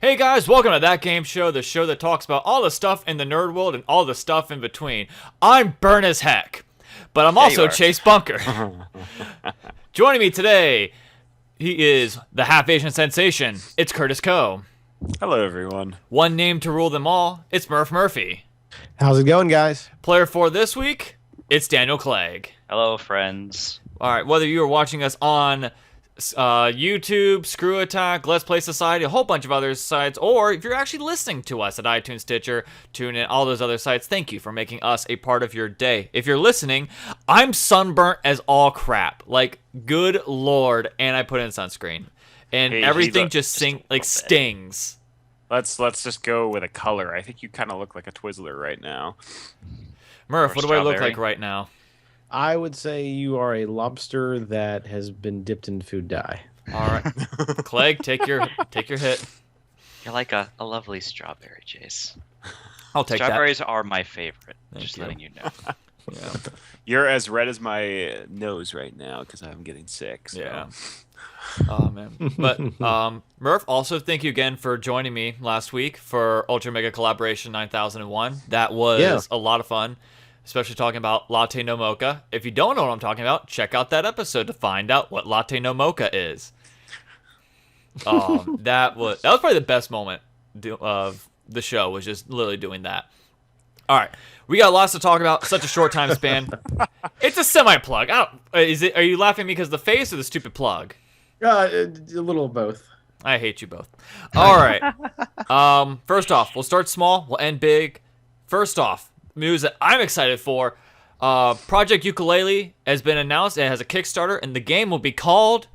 Hey guys, welcome to That Game Show, the show that talks about all the stuff in the nerd world and all the stuff in between. I'm Burn as Heck, but I'm also Chase Bunker. Joining me today, he is the half Asian sensation. It's Curtis Coe. Hello, everyone. One name to rule them all. It's Murph Murphy. How's it going, guys? Player 4 this week, it's Daniel Clegg. Hello, friends. All right, whether you are watching us on YouTube, Screw Attack, Let's Play Society, a whole bunch of other sites, or if you're actually listening to us at iTunes, Stitcher, TuneIn, all those other sites, thank you for making us a part of your day. If you're listening, I'm sunburnt as all crap. Like, good lord, and I put in sunscreen. And everything just stings. Let's just go with a color. I think you kind of look like a Twizzler right now. Murph, Or what do I look strawberry. like right now? I would say you are a lobster that has been dipped in food dye. All right. Clegg, take your hit. You're like a lovely strawberry, Chase. I'll take Strawberries are my favorite. Thank just you. letting you know. that. Yeah. You're as red as my nose right now because I'm getting sick. So. Yeah. Oh man. But Murph, also thank you again for joining me last week for Ultra Mega Collaboration 9001. That was a lot of fun, especially talking about Latte no Mocha. If you don't know what I'm talking about, check out that episode to find out what Latte no Mocha is. That was probably the best moment of the show, was just literally doing that. All right, we got lots to talk about. Such a short time span. It's a semi plug. Are you laughing at me because of the face or the stupid plug? A little of both. I hate you both. All right. First off, we'll start small. We'll end big. First off, news that I'm excited for. Project Yooka-Laylee has been announced. It has a Kickstarter, and the game will be called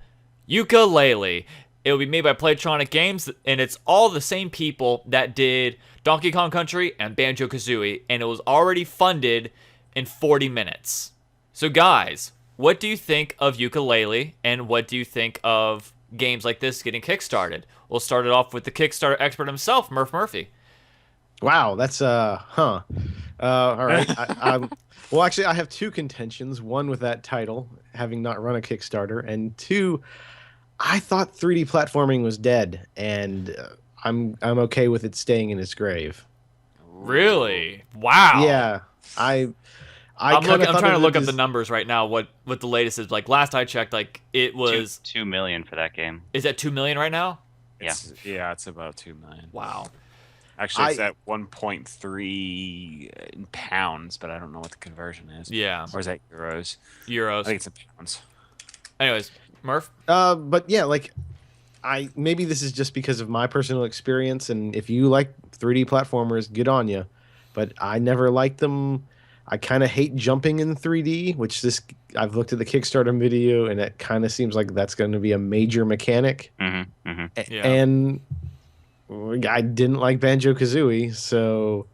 Yooka-Laylee. It will be made by Playtronic Games, and it's all the same people that did Donkey Kong Country and Banjo-Kazooie, and it was already funded in 40 minutes. So guys, what do you think of Yooka-Laylee, and what do you think of games like this getting kickstarted? We'll start it off with the Kickstarter expert himself, Murph Murphy. Wow, that's all right. Well, actually, I have two contentions. One with that title, having not run a Kickstarter, and two, I thought 3D platforming was dead, and I'm okay with it staying in its grave. Really? Wow. Yeah, I'm I'm trying to look up the numbers right now. What the latest is. Like last I checked, like it was 2 million for that game. Is that 2 million right now? It's about 2 million. Wow. Actually, it's at 1.3 in pounds, but I don't know what the conversion is. Yeah. Or is that euros? I Euros. think it's in pounds. Anyways, Murph. But yeah, like maybe this is just because of my personal experience, and if you like 3D platformers, good on you. But I never liked them. I kind of hate jumping in 3D, which I've looked at the Kickstarter video, and it kind of seems like that's going to be a major mechanic. Mm-hmm, mm-hmm. Yeah. And I didn't like Banjo-Kazooie, so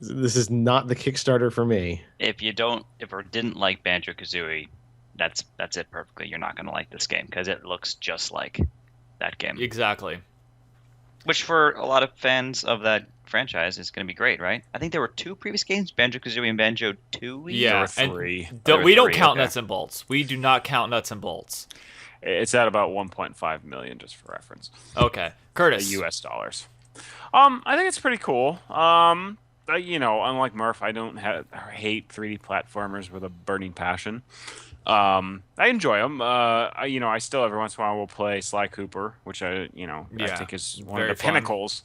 this is not the Kickstarter for me. If you didn't like Banjo-Kazooie, that's it perfectly. You're not going to like this game because it looks just like that game. Exactly. Which for a lot of fans of that franchise is going to be great, right? I think there were 2 previous games, Banjo-Kazooie and Banjo-Tooie. Yeah. Or 3. We don't three, count okay. nuts and bolts. We do not count nuts and bolts. It's at about 1.5 million, just for reference. Okay. Curtis. U.S. dollars. I think it's pretty cool. Unlike Murph, I don't hate 3D platformers with a burning passion. I enjoy them. I still every once in a while will play Sly Cooper, which I think is one very of the fun. pinnacles.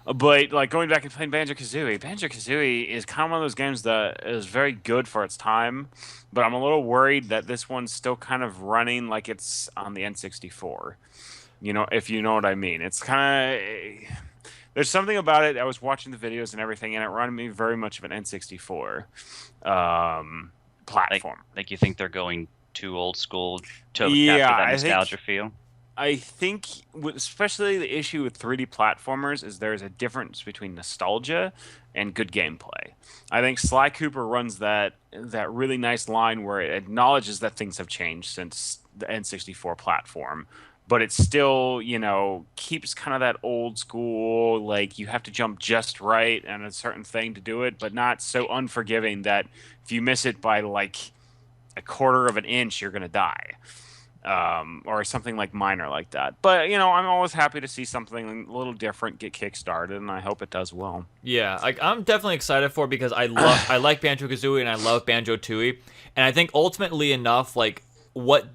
But like going back and playing Banjo-Kazooie is kind of one of those games that is very good for its time. But I'm a little worried that this one's still kind of running like it's on the N64. If you know what I mean. It's kind of there's something about it. I was watching the videos and everything, and it reminded me very much of an N64 platform. Like you think they're going too old school to capture Yeah, that I nostalgia feel? I think, especially the issue with 3D platformers, is there's a difference between nostalgia and good gameplay. I think Sly Cooper runs that really nice line where it acknowledges that things have changed since the N64 platform, but it still, keeps kind of that old school, like you have to jump just right and a certain thing to do it, but not so unforgiving that if you miss it by like a quarter of an inch, you're going to die. or something like minor like that. But I'm always happy to see something a little different get kickstarted, and I hope it does well. Yeah, like I'm definitely excited for it because I like Banjo-Kazooie and I love Banjo-Tooie, and I think ultimately enough, like what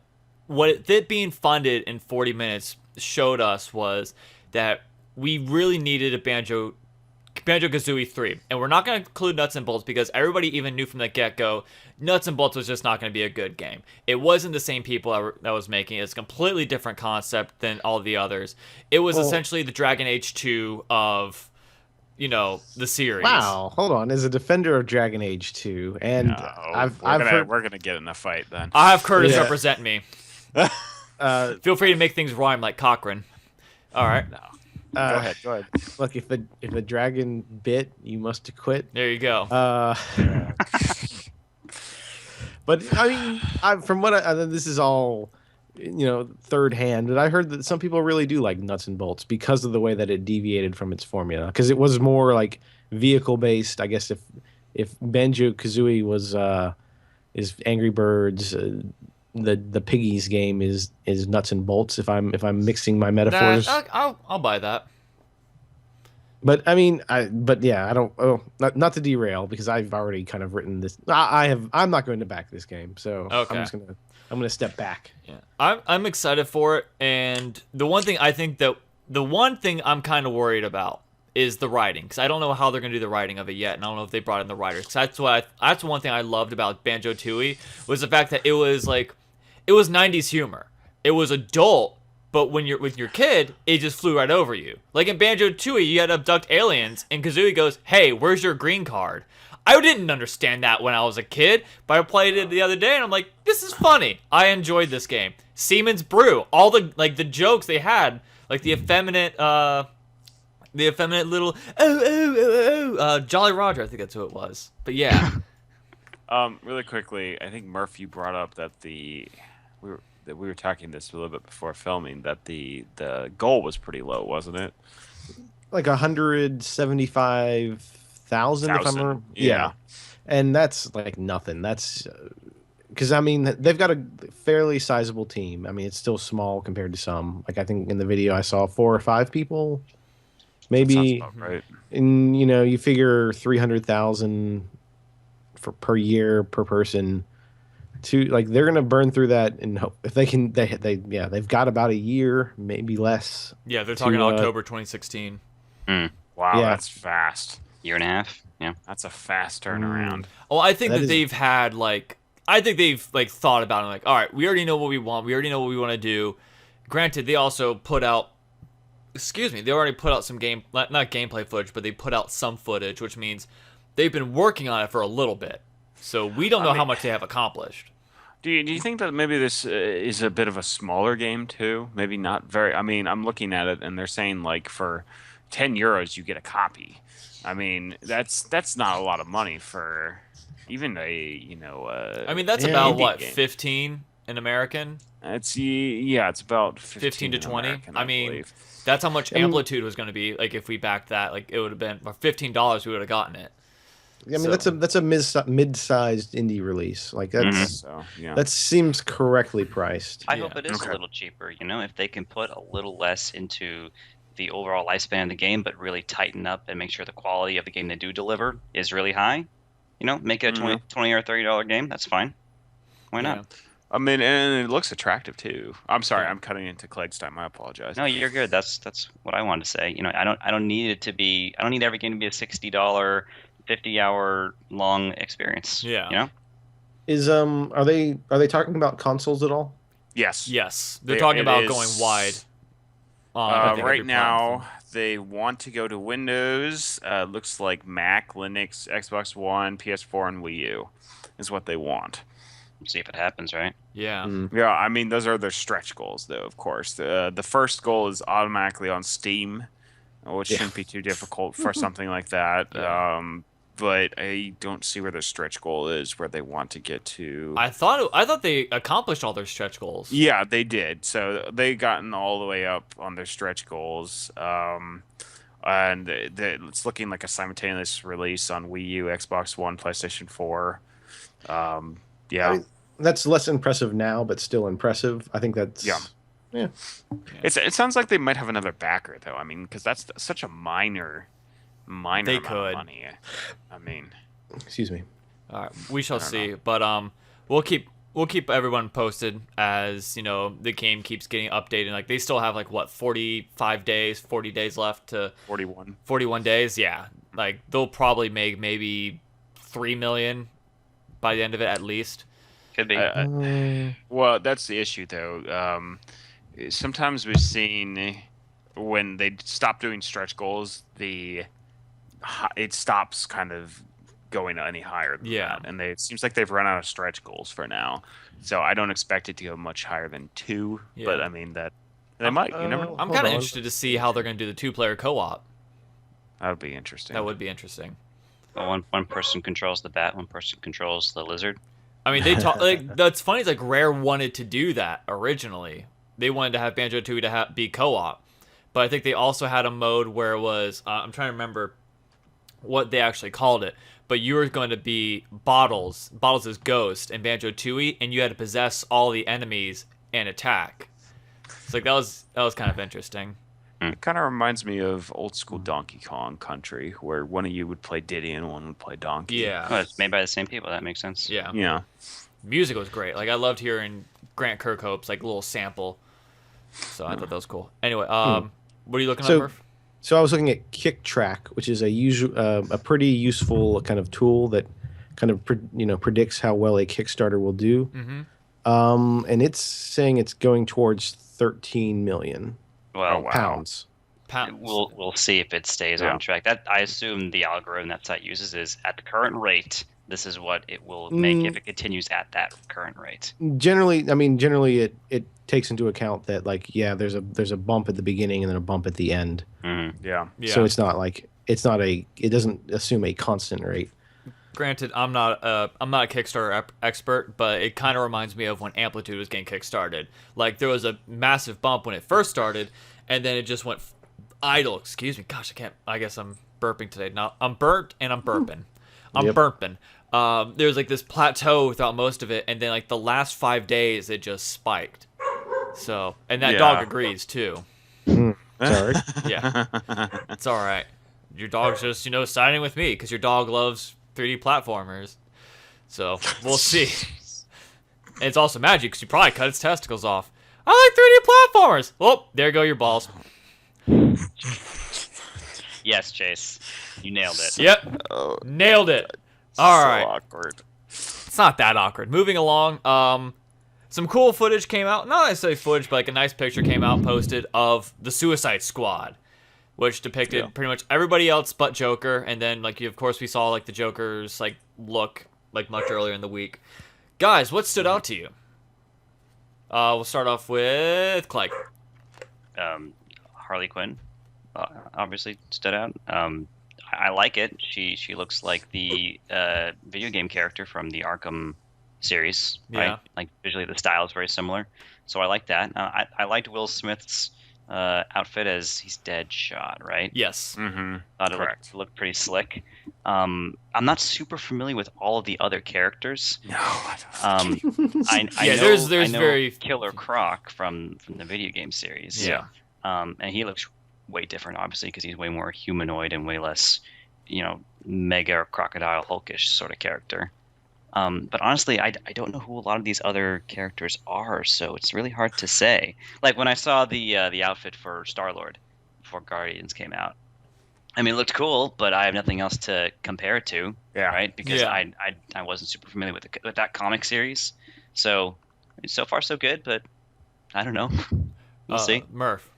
it being funded in 40 minutes showed us was that we really needed a Banjo-Kazooie 3. And we're not going to include Nuts and Bolts because everybody even knew from the get-go Nuts and Bolts was just not going to be a good game. It wasn't the same people that was making it. It's a completely different concept than all the others. It was essentially the Dragon Age 2 of, the series. Wow, hold on. As a defender of Dragon Age 2, and we're gonna get in a fight then. I have Curtis Yeah. represent me. Feel free to make things rhyme like Cochrane. All right. No. Go uh, ahead. look, if a dragon bit, you must quit. There you go. But I mean, from what this is all, third hand, but I heard that some people really do like Nuts and Bolts because of the way that it deviated from its formula. Because it was more like vehicle based. I guess if Banjo-Kazooie was is Angry Birds, the Piggies game is Nuts and Bolts. If I'm mixing my metaphors. I'll buy that. But I mean, but yeah, I don't. Oh, not to derail because I've already kind of written this. I'm not going to back this game, so Okay. I'm gonna step back. Yeah, I'm excited for it, and the one thing I'm kind of worried about is the writing, because I don't know how they're gonna do the writing of it yet, and I don't know if they brought in the writers. 'Cause that's one thing I loved about Banjo-Tooie was the fact that it was 90s humor. It was adult, but when you're with your kid, it just flew right over you. Like in Banjo-Tooie, you had to abduct aliens, and Kazooie goes, "Hey, where's your green card?" I didn't understand that when I was a kid, but I played it the other day, and I'm like, this is funny. I enjoyed this game. Siemens Brew, all the jokes they had, like the effeminate little Jolly Roger, I think that's who it was. But yeah. Really quickly, I think Murph, you brought up that we were talking this a little bit before filming, that the goal was pretty low, wasn't it? Like 175,000, if I'm remember. Yeah. And that's like nothing. That's because I mean they've got a fairly sizable team. I mean it's still small compared to some. Like I think in the video I saw 4 or 5 people, maybe. That sounds about right. And you figure 300,000 per year per person. They're gonna burn through that, and if they can, they've got about a year, maybe less. Yeah, they're talking October 2016. Wow, Yeah. that's fast. Year and a half. Yeah. That's a fast turnaround. Well, I think That that is- they've had thought about it. Like, all right, we already know what we want. We already know what we want to do. Granted, they also put out. They already put out some not gameplay footage, but they put out some footage, which means they've been working on it for a little bit. So we don't know how much they have accomplished. Do you think that maybe this is a bit of a smaller game too? Maybe not very. I mean, I'm looking at it and they're saying like for €10 you get a copy. I mean, that's not a lot of money for even a I mean, that's Yeah. about indie what, game. 15 in American? It's about 15 to in 20. American, I mean, believe. that's how much I mean- Amplitude was going to be. Like if we backed that, like it would have been for $15, we would have gotten it. I mean that's a mid-sized indie release. Like that's So yeah. that seems correctly priced. I Yeah. hope it is Okay. a little cheaper. If they can put a little less into the overall lifespan of the game, but really tighten up and make sure the quality of the game they do deliver is really high. Make it a $20 or $30 game. That's fine. Why not? Yeah. I mean, and it looks attractive too. I'm sorry, I'm cutting into Clegg's time. I apologize. No, you're good. That's what I wanted to say. I don't need it to be. I don't need every game to be a $60, 50-hour long experience. Yeah. Is are they talking about consoles at all? Yes. Yes, they're It- talking it about is- going wide. I think Right every now, platform. they want to go to Windows. Looks like Mac, Linux, Xbox One, PS4, and Wii U is what they want. See if it happens, right? Yeah. Yeah, I mean those are their stretch goals, though. Of course, the first goal is automatically on Steam, which Yeah. shouldn't be too difficult for something like that. Yeah. But I don't see where their stretch goal is, where they want to get to. I thought they accomplished all their stretch goals. Yeah, they did. So they gotten all the way up on their stretch goals. And it's looking like a simultaneous release on Wii U, Xbox One, PlayStation 4. Yeah. I mean, that's less impressive now, but still impressive. I think that's yeah. It sounds like they might have another backer though. I mean, because that's such a minor They amount of could. money. I mean, Excuse me. All right, we shall don't see. know. But we'll keep everyone posted as the game keeps getting updated. Like they still have like what 40 days left to 41. 41 days. Yeah, like they'll probably make maybe 3 million by the end of it at least. Could be. Well, that's the issue though. Sometimes we've seen when they stop doing stretch goals, it stops kind of going any higher than that. And it seems like they've run out of stretch goals for now. So I don't expect it to go much higher than 2. Yeah. But I mean that they might. You never know. I'm Hold kind of on. interested to see how they're going to do the 2-player co-op. That would be interesting. That would be interesting. Well, one person controls the bat, one person controls the lizard. I mean, they talk like that's funny. It's like Rare wanted to do that originally. They wanted to have Banjo-Tooie to be co-op, but I think they also had a mode where it was I'm trying to remember what they actually called it, but you were going to be Bottles as Ghost and Banjo-Tooie, and you had to possess all the enemies and attack. It's like that was kind of interesting. It kind of reminds me of old school Donkey Kong Country, where one of you would play Diddy and one would play Donkey. Yeah, Oh, it's made by the same people. That makes sense. yeah. Yeah. Music was great. Like I loved hearing Grant Kirkhope's like little sample. So I thought that was cool. Anyway, what are you looking at, Murph? So I was looking at Kick Track, which is a pretty useful kind of tool that kind of predicts how well a Kickstarter will do. Mm-hmm. And it's saying it's going towards 13 million Well, wow. pounds. we'll see if it stays on track. That I assume the algorithm that site uses is at the current rate. This is what it will make if it continues at that current rate. Generally, it takes into account that there's a bump at the beginning and then a bump at the end. Mm-hmm. Yeah. So it doesn't assume a constant rate. Granted, I'm not a Kickstarter expert, but it kind of reminds me of when Amplitude was getting kickstarted. Like there was a massive bump when it first started, and then it just went idle. Excuse me, gosh, I guess I'm burping today. Now I'm burnt and I'm burping. I'm Yep. burping. There's like this plateau throughout most of it, and then like the last 5 days it just spiked. So, and that dog agrees too. Sorry. Yeah, it's all right. Your dog's just siding with me because your dog loves 3D platformers. So we'll see. And it's also magic because you probably cut its testicles off. I like 3D platformers. Oh, there go your balls. Yes, Chase, you nailed it. Yep, nailed it. All right. Awkward. It's not that awkward. Moving along, some cool footage came out. Not necessarily footage, but like a nice picture came out posted of the Suicide Squad, which depicted pretty much everybody else but Joker. And then, of course, we saw like the Joker's look much earlier in the week. Guys, what stood out to you? We'll start off with Clegg. Harley Quinn obviously stood out. I like it. She looks like the video game character from the Arkham series, right? Yeah. Like visually, the style is very similar. So I like that. I liked Will Smith's outfit as he's Deadshot, right? Yes. Mm-hmm. Thought it Correct. looked pretty slick. I'm not super familiar with all of the other characters. No, I don't. I Yeah, know, there's I know very- Killer Croc from the video game series. Yeah. And he looks way different, obviously, because he's way more humanoid and way less, mega or crocodile hulkish sort of character. But honestly, I don't know who a lot of these other characters are, so it's really hard to say. Like when I saw the outfit for Star-Lord before Guardians came out, I mean, it looked cool, but I have nothing else to compare it to, right? Because Yeah. I wasn't super familiar with that comic series. So far so good, but I don't know. We'll see. Murph.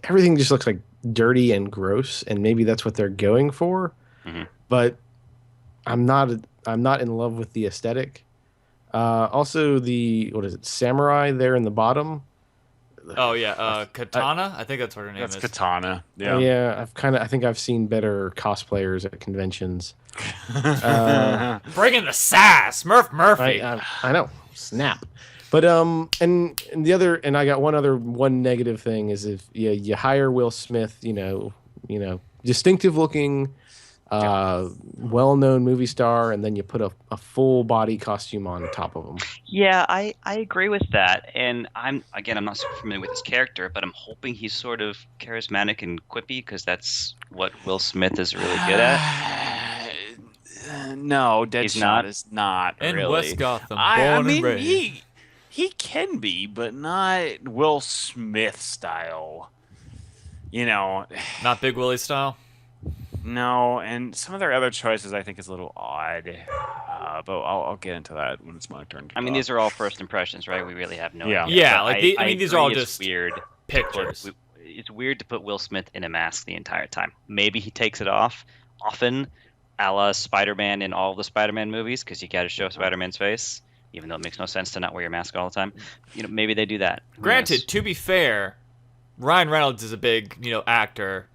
Everything just looks like dirty and gross, and maybe that's what they're going for. Mhm. But I'm not in love with the aesthetic. Also, what is it, samurai there in the bottom? Oh yeah, Katana. I think that's what her name That's is. Katana. Yeah. Yeah, I think I've seen better cosplayers at conventions. Bringing the sass, Murphy. I know, snap. But and I got one negative thing is if you hire Will Smith, distinctive looking, well-known movie star, and then you put a full body costume on top of him. Yeah, I agree with that. And I'm not super familiar with his character, but I'm hoping he's sort of charismatic and quippy because that's what Will Smith is really good at. No, He's Deadshot not? is not In really. West Gotham, I born and mean, raised. he can be, but not Will Smith style. You know, Not Big Willie style. no, and some of their other choices I think is a little odd. But I'll get into that when it's my turn to I mean, talk. these are all first impressions, right? We really have no Yeah. idea. Yeah, But like I mean, these are all agree it's just weird. pictures. It's weird to put Will Smith in a mask the entire time. Maybe he takes it off often, a la Spider-Man in all the Spider-Man movies, because you got to show Spider-Man's face, even though it makes no sense to not wear your mask all the time. Maybe they do that. Who Granted, knows? to be fair, Ryan Reynolds is a big, actor,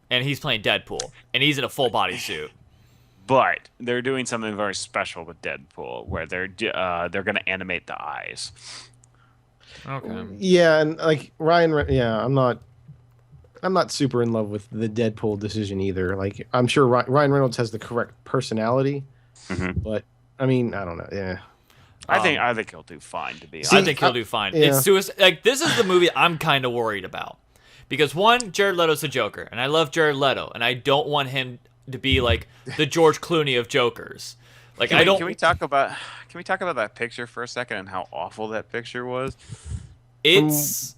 and he's playing Deadpool, and he's in a full body suit. But they're doing something very special with Deadpool, where they're going to animate the eyes. Okay. Yeah, and like yeah, I'm not super in love with the Deadpool decision either. Like, I'm sure Ryan Reynolds has the correct personality, but I mean, I don't know. Yeah, I think he'll do fine, to be honest. I think he'll do fine. yeah. It's suicide. Like, this is the movie I'm kind of worried about, because one, Jared Leto's the Joker, and I love Jared Leto, and I don't want him to be like the George Clooney of Jokers. Like, Can we talk about that picture for a second and how awful that picture was? It's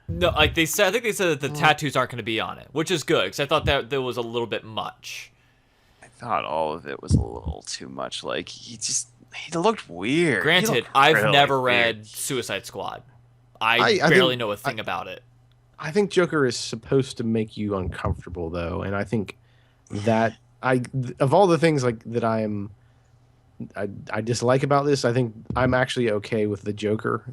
no, like they said. I think they said that the tattoos aren't going to be on it, which is good because I thought that there was a little bit much. I thought all of it was a little too much. Like he looked weird. He Granted, looked I've really never weird. read Suicide Squad. I I barely think- know a thing about it. I think Joker is supposed to make you uncomfortable though, and I think that of all the things like that I dislike about this, I think I'm actually okay with the Joker.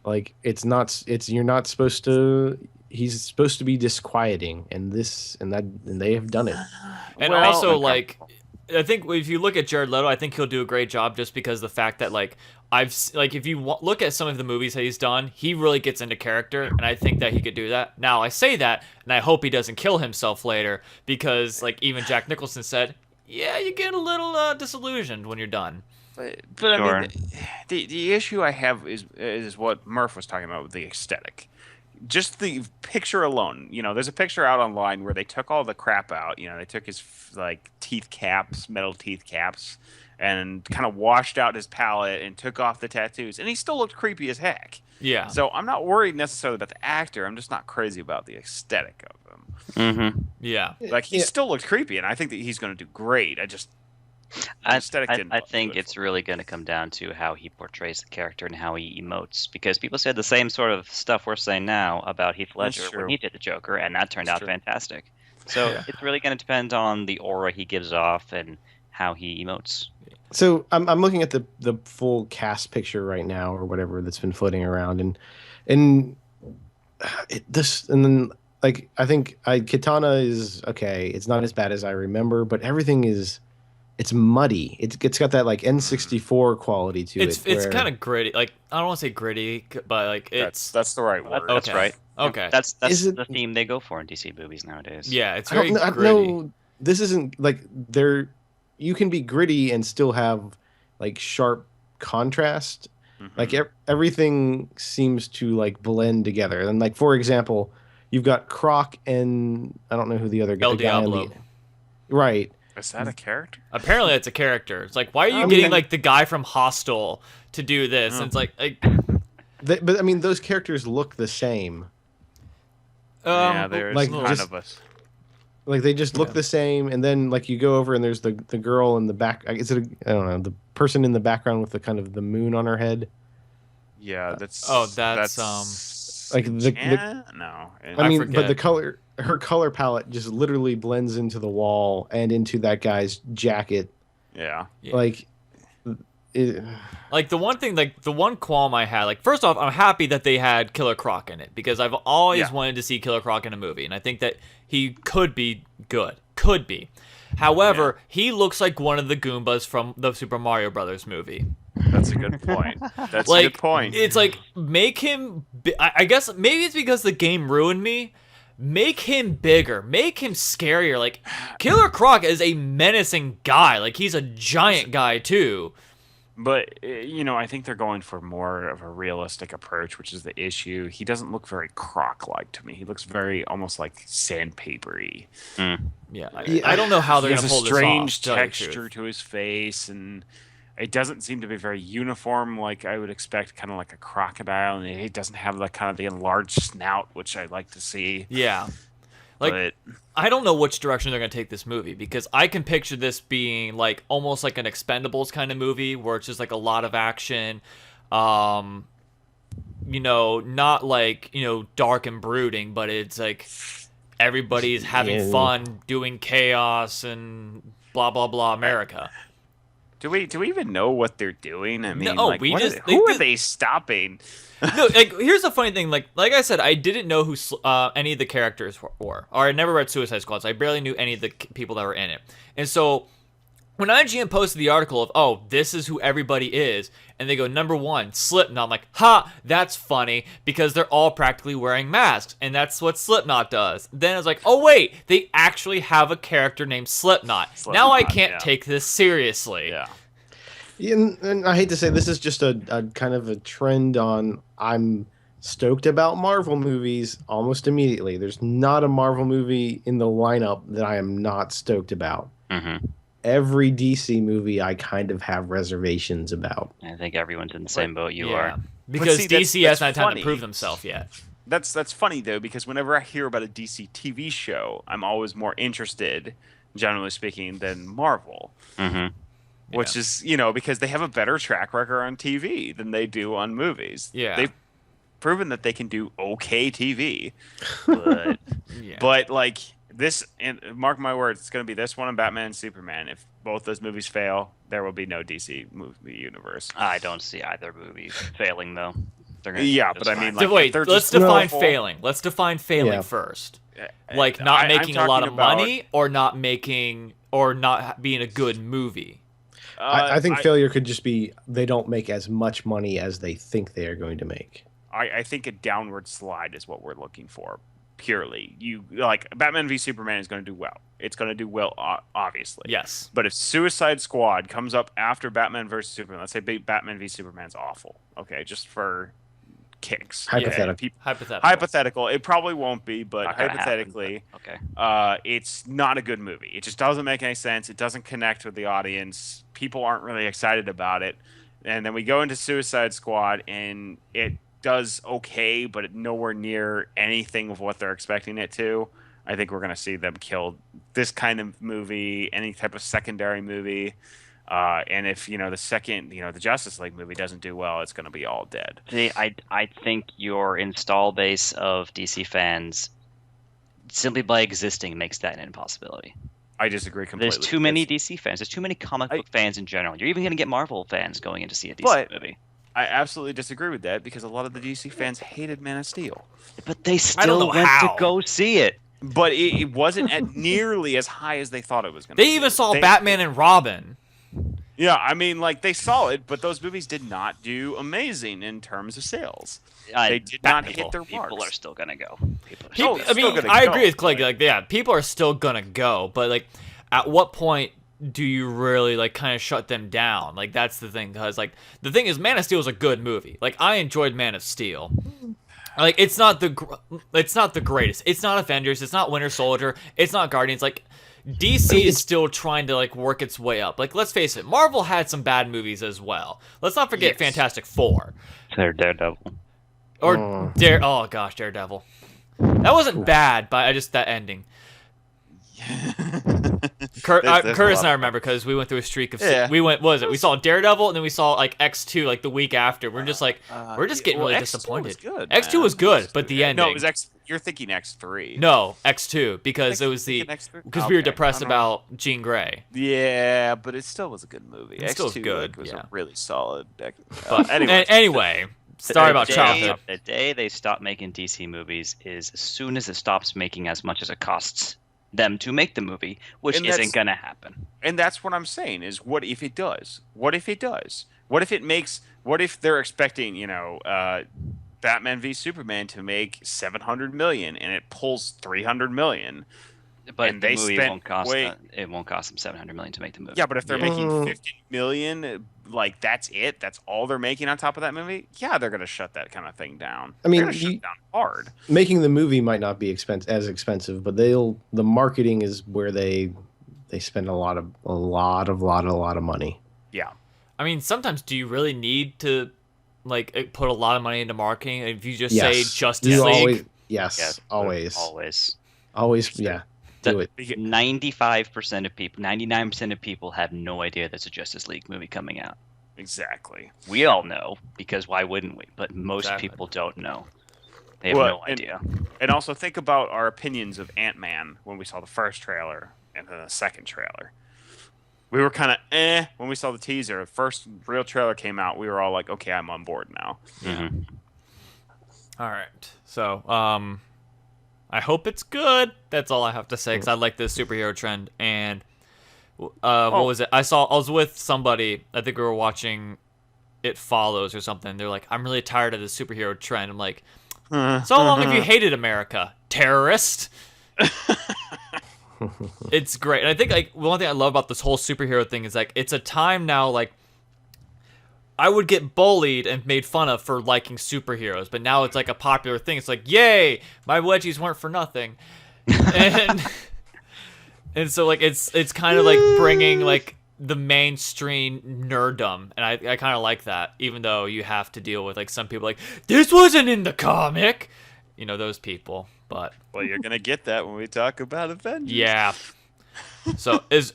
Like, you're not supposed to. He's supposed to be disquieting, and they have done it. And Well, also, like, I think if you look at Jared Leto, I think he'll do a great job just because of the fact that, like, if you look at some of the movies that he's done, he really gets into character, and I think that he could do that. Now, I say that, and I hope he doesn't kill himself later, because, like, even Jack Nicholson said, yeah, you get a little disillusioned when you're done. But Sure. I mean, the issue I have is what Murph was talking about with the aesthetic. Just the picture alone, there's a picture out online where they took all the crap out. They took his like metal teeth caps, and kind of washed out his palate and took off the tattoos, and he still looked creepy as heck. Yeah. So I'm not worried necessarily about the actor. I'm just not crazy about the aesthetic of him. Mm-hmm. Yeah. Like he Yeah. still looked creepy, and I think that he's going to do great. The aesthetic didn't I do think it it's for me. really going to come down to how he portrays the character and how he emotes. Because people said the same sort of stuff we're saying now about Heath That's Ledger true. when he did the Joker, and that turned That's out true. fantastic. So Yeah. it's really going to depend on the aura he gives off and how he emotes. So I'm looking at the full cast picture right now, or whatever that's been floating around, and and then like I think Kitana is okay. It's not as bad as I remember, but everything it's muddy. It's got that like N64 quality to It's it. kind of gritty. Like, I don't want to say gritty, but like it's That's the right word. That's Okay. right. Okay. That's Is it- the theme they go for in DC movies nowadays. yeah, it's I very don't know. gritty. No, this isn't like there. You can be gritty and still have like sharp contrast. Mhm. Like everything seems to like blend together. And like for example, you've got Croc and I don't know who the other El guy on Diablo. right. Is that a character? Apparently, it's a character. It's like, why are you I getting mean- like the guy from Hostel to do this? And it's like But I mean, those characters look the same. Yeah, there's like, kind just- of us. Like they just look the same. And then like you go over and there's the girl in the back. Is it? I don't know. The person in the background with the kind of the moon on her head. Yeah, that's. that's, like the- yeah, no. I mean, forget. but her color palette just literally blends into the wall and into that guy's jacket. yeah. Yeah. Like, it, like the one qualm I had. Like, first off, I'm happy that they had Killer Croc in it because I've always Yeah. wanted to see Killer Croc in a movie, and I think that he could be good. Could be. However, he looks like one of the Goombas from the Super Mario Brothers movie. That's a good point. That's Like, a good point. it's like make him. I guess maybe it's because the game ruined me. make him bigger, make him scarier. Like, Killer Croc is a menacing guy. Like, he's a giant guy too. But I think they're going for more of a realistic approach, which is the issue. He doesn't look very Croc-like to me. He looks very almost like sandpapery. Yeah, I don't know how they're going to pull this off. He has a strange texture to his face, and it doesn't seem to be very uniform like I would expect, kind of like a crocodile, and it doesn't have the kind of the enlarged snout, which I like to see. Yeah. Like, I don't know which direction they're going to take this movie, because I can picture this being like almost like an Expendables kind of movie where it's just like a lot of action, not like, dark and brooding, but it's like everybody's having fun doing chaos and blah, blah, blah, America. Do we even know what they're doing? I mean, who are they stopping? No, like, here's the funny thing. Like I said, I didn't know who any of the characters were, or I never read Suicide Squad, so I barely knew any of the people that were in it. And so when IGN posted the article of, this is who everybody is, and they go, number 1, Slipknot, I'm like, ha, that's funny, because they're all practically wearing masks, and that's what Slipknot does. Then I was like, oh wait, they actually have a character named Slipknot. Now I can't take this seriously. Yeah. And I hate to say, this is just a kind of a trend on, I'm stoked about Marvel movies almost immediately. There's not a Marvel movie in the lineup that I am not stoked about. Mm-hmm. Every DC movie I kind of have reservations about. I think everyone's in the same boat you are. Because see, DC that's hasn't had time funny. to prove themselves yet. That's funny, though, because whenever I hear about a DC TV show, I'm always more interested, generally speaking, than Marvel. Mm-hmm. Which is, because they have a better track record on TV than they do on movies. Yeah. They've proven that they can do okay TV. But, but like, this, and mark my words, it's going to be this one and Batman and Superman. If both those movies fail, there will be no DC movie universe. I don't see either movie failing, though. But I mean, like, wait, let's define failing. Let's define failing first. Like, not making a lot of money, or not making, or not being a good movie. I think failure could just be they don't make as much money as they think they are going to make. I think a downward slide is what we're looking for. Purely, Batman v Superman is going to do well. It's going to do well, obviously. Yes. But if Suicide Squad comes up after Batman vs Superman, let's say Batman v Superman's awful. Okay, just for kicks. Hypothetical. It probably won't be, but hypothetically, it's not a good movie. It just doesn't make any sense. It doesn't connect with the audience. People aren't really excited about it. And then we go into Suicide Squad, and it does okay, but nowhere near anything of what they're expecting it to. I think we're going to see them kill this kind of movie, any type of secondary movie. And if, the second, the Justice League movie doesn't do well, it's going to be all dead. I think your install base of DC fans, simply by existing, makes that an impossibility. I disagree completely. There's too many DC fans. There's too many comic book fans in general. You're even going to get Marvel fans going in to see a DC movie. I absolutely disagree with that, because a lot of the DC fans hated Man of Steel. But they still went to go see it. But it wasn't at nearly as high as they thought it was going to be. They even saw Batman and Robin. Yeah, I mean, they saw it, but those movies did not do amazing in terms of sales. They did not hit their marks. People are still going to go. I agree with Clegg. People are still going to go, but, at what point do you really, kind of shut them down? That's the thing, because, the thing is, Man of Steel is a good movie. I enjoyed Man of Steel. It's not the greatest. It's not Avengers. It's not Winter Soldier. It's not Guardians. DC is still trying to work its way up. Let's face it, Marvel had some bad movies as well. Let's not forget Fantastic Four. Daredevil. Or Daredevil. That wasn't bad, but that ending. Curtis and I remember, because we went through a streak of we saw Daredevil, and then we saw X2 the week after. We're just we're just getting really disappointed. X2 was good, but the ending. No, it was you're thinking X3. No, X2, because it was because we were depressed about Jean Grey. Yeah, but it still was a good movie. It still was X2 good. Was a really solid. But anyway, sorry about childhood. The day they stop making DC movies is as soon as it stops making as much as it costs them to make the movie, which isn't going to happen. And that's what I'm saying is, what if it does? What if it does? What if it makes? What if they're expecting, Batman v Superman to make 700 million, and it pulls 300 million. But And the they movie spent won't cost way- it won't cost them 700 million to make the movie. Yeah, but if they're Yeah. making 50 million, like that's it. That's all they're making on top of that movie. Yeah, they're gonna shut that kind of thing down. I mean, they're gonna shut down hard. Making the movie might not be as expensive, but the marketing is where they spend a lot of money. Yeah. I mean, sometimes do you really need to like put a lot of money into marketing? If you just Yes. say Justice You League, always, Yeah, always, always. yeah, do it. 95% of people, 99% of people have no idea there's a Justice League movie coming out. Exactly. We all know, because why wouldn't we? But most Exactly. people don't know. They have Well, no idea. And also think about our opinions of Ant-Man when we saw the first trailer and then the second trailer. We were kind of when we saw the teaser. The first real trailer came out. We were all like, okay, I'm on board now. Mhm. all right. So, I hope it's good. That's all I have to say because I like this superhero trend. And what was it? I was with somebody. I think we were watching It Follows or something. They're like, I'm really tired of the superhero trend. I'm like, so long have you hated America, terrorist? It's great. And I think like one thing I love about this whole superhero thing is like it's a time now like I would get bullied and made fun of for liking superheroes, but now it's like a popular thing. It's like, yay, my wedgies weren't for nothing. and and so like it's kind of like bringing like the mainstream nerddom, and I kind of like that, even though you have to deal with like some people like this wasn't in the comic, you know, those people. But Well, you're gonna get that when we talk about Avengers. yeah. So is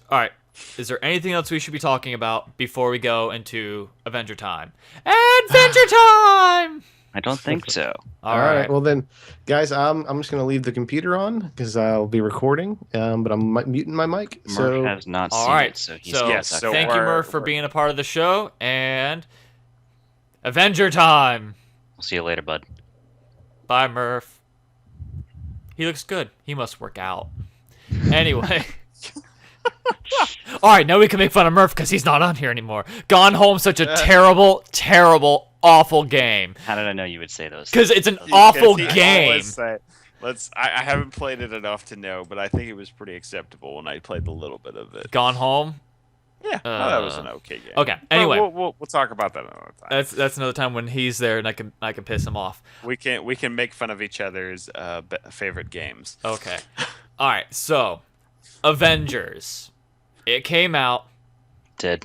there anything else we should be talking about before we go into Avenger time? Adventure time. I don't think so. All right. Well then, guys, I'm just gonna leave the computer on because I'll be recording. But I'm muting my mic. Murph So has not All seen right. it, so he's So, gonna yes, suck so it. thank you, we're- Murph, for being a part of the show, and Avenger time. We'll see you later, bud. Bye, Murph. He looks good. He must work out. Anyway. All right, now we can make fun of Murph because he's not on here anymore. Gone Home, such a terrible, terrible, awful game. How did I know you would say those? Because it's an Because awful he game. always say- I haven't played it enough to know, but I think it was pretty acceptable when I played a little bit of it. Gone Home. Yeah, that was an okay game. Okay. But Anyway, we'll talk about that another time. that's another time when he's there and I can piss him off. We can make fun of each other's favorite games. Okay. All right. So, Avengers. It came out, Did.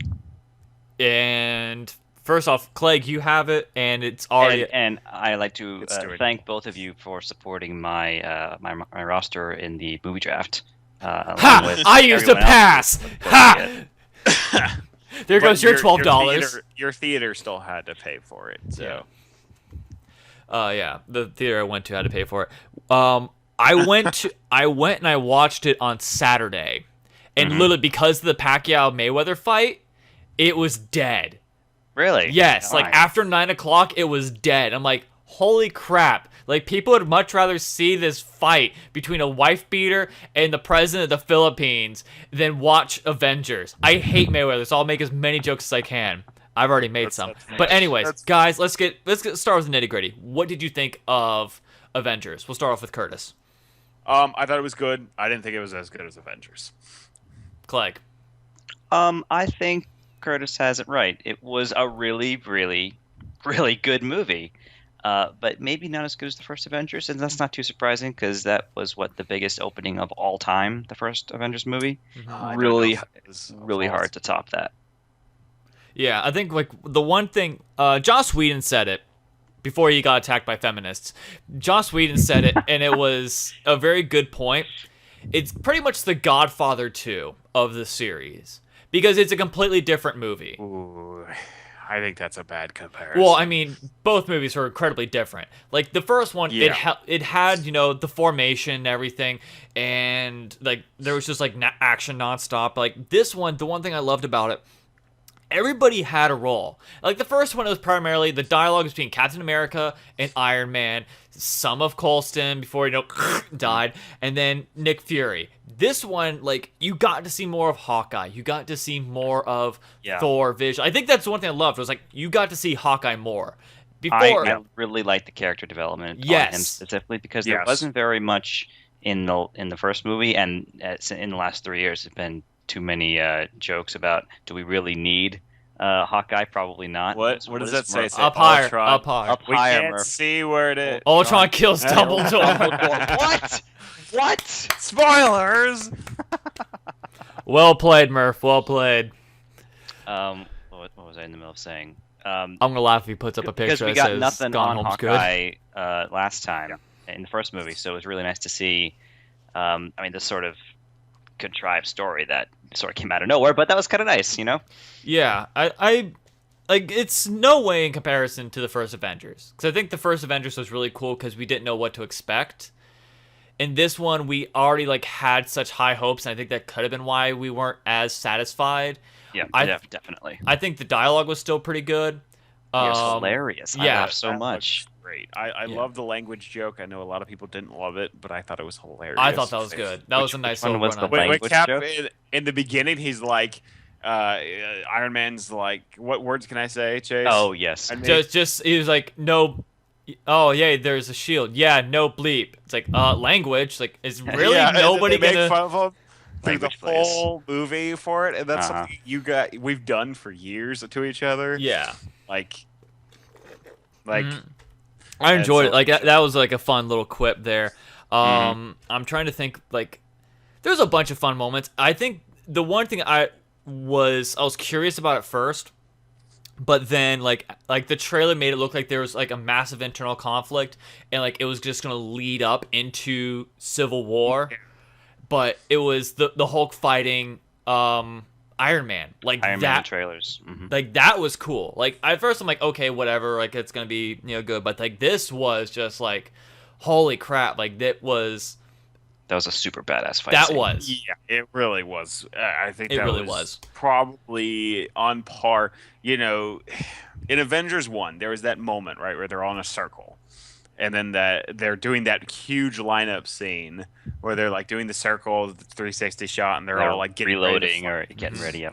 and first off, Clegg, you have it, and it's already. And I like to Let's do it. thank both of you for supporting my my roster in the movie draft. Along Ha! with I used a everyone else pass. who voted Ha! it. There But goes your $12. Your theater still had to pay for it. So Yeah, the theater I went to had to pay for it. I went and I watched it on Saturday, and literally because of the Pacquiao Mayweather fight, it was dead. Really? Yes, like Why? after 9 o'clock, it was dead. I'm like, holy crap! Like people would much rather see this fight between a wife beater and the president of the Philippines than watch Avengers. I hate Mayweather, so I'll make as many jokes as I can. I've already made some. But anyways, guys, let's get start with the nitty gritty. What did you think of Avengers? We'll start off with Curtis. I thought it was good. I didn't think it was as good as Avengers. Clegg. I think Curtis has it right. It was a really, really, really good movie. But maybe not as good as the first Avengers, and that's not too surprising because that was the biggest opening of all time, the first Avengers movie. I don't Really, know if it was really awful. hard to top that. Yeah, I think like the one thing Joss Whedon said it before he got attacked by feminists. Joss Whedon said it, and it was a very good point. It's pretty much the Godfather 2 of the series because it's a completely different movie. Ooh, I think that's a bad comparison. Well, I mean, both movies are incredibly different. Like the first one, Yeah. it had the formation and everything, and like there was just like action nonstop. Like this one, the one thing I loved about it, everybody had a role. Like the first one, it was primarily the dialogue between Captain America and Iron Man, some of Coulson before died, and then Nick Fury. This one, like you got to see more of Hawkeye. You got to see more of Yeah. Thor, Vision. I think that's the one thing I loved was like you got to see Hawkeye more. before. I really like the character development on him Yes. specifically because there Yes. wasn't very much in the first movie, and in the last 3 years, there's been too many jokes about do we really need Hawkeye? Probably not. What does that say? Murph? Say Up higher, Ultron. up higher. Up We higher, can't Murph. see where it is. Ultron kills Yeah. Dumbledore. What? What? Spoilers. Well played, Murph. Well played. What was I in the middle of saying? I'm gonna laugh if he puts up a Because picture we that got says nothing Gone on Home's good. Hawkeye last time in the first movie, so it was really nice to see. This sort of contrived story that sort of came out of nowhere, but that was kind of nice, you know. Yeah, I like it's no way in comparison to the first Avengers, because I think the first Avengers was really cool because we didn't know what to expect. In this one, we already like had such high hopes, and I think that could have been why we weren't as satisfied. Yeah, I- definitely. I think the dialogue was still pretty good. It was hilarious. I yeah, laughed so That much. looks great. I Yeah. love the language joke. I know a lot of people didn't love it, but I thought it was hilarious. I thought that was good. That was a nice one little was run the on. When language Cap joke? in the beginning, he's like, Iron Man's like, what words can I say, Chase? Oh yes. I mean, Just he was like, no. Oh yeah, there's a shield. Yeah, no bleep. It's like language. Like, is really yeah, and nobody they make gonna? fun of him through the Language plays. whole movie for it, and that's Uh-huh. something we've done for years to each other. Yeah. Like, Mhm. I and enjoyed so- it. Like that was like a fun little quip there. I'm trying to think. Like, there's a bunch of fun moments. I think the one thing I was curious about at first, but then like the trailer made it look like there was like a massive internal conflict, and like it was just gonna lead up into Civil War. But it was the Hulk fighting Iron Man. Like Iron Man that. trailers. Like that was cool. Like at first I'm like, okay, whatever, like it's gonna be good, but like this was just like, holy crap, like that was That was a super badass fight. scene. yeah, it really was. I think It that really was was. probably on par. You know, in Avengers 1, there was that moment, right, where they're all in a circle. And then they're doing that huge lineup scene where they're like doing the circle, the 360 shot, and they're all like getting reloading ready or getting ready. Yeah.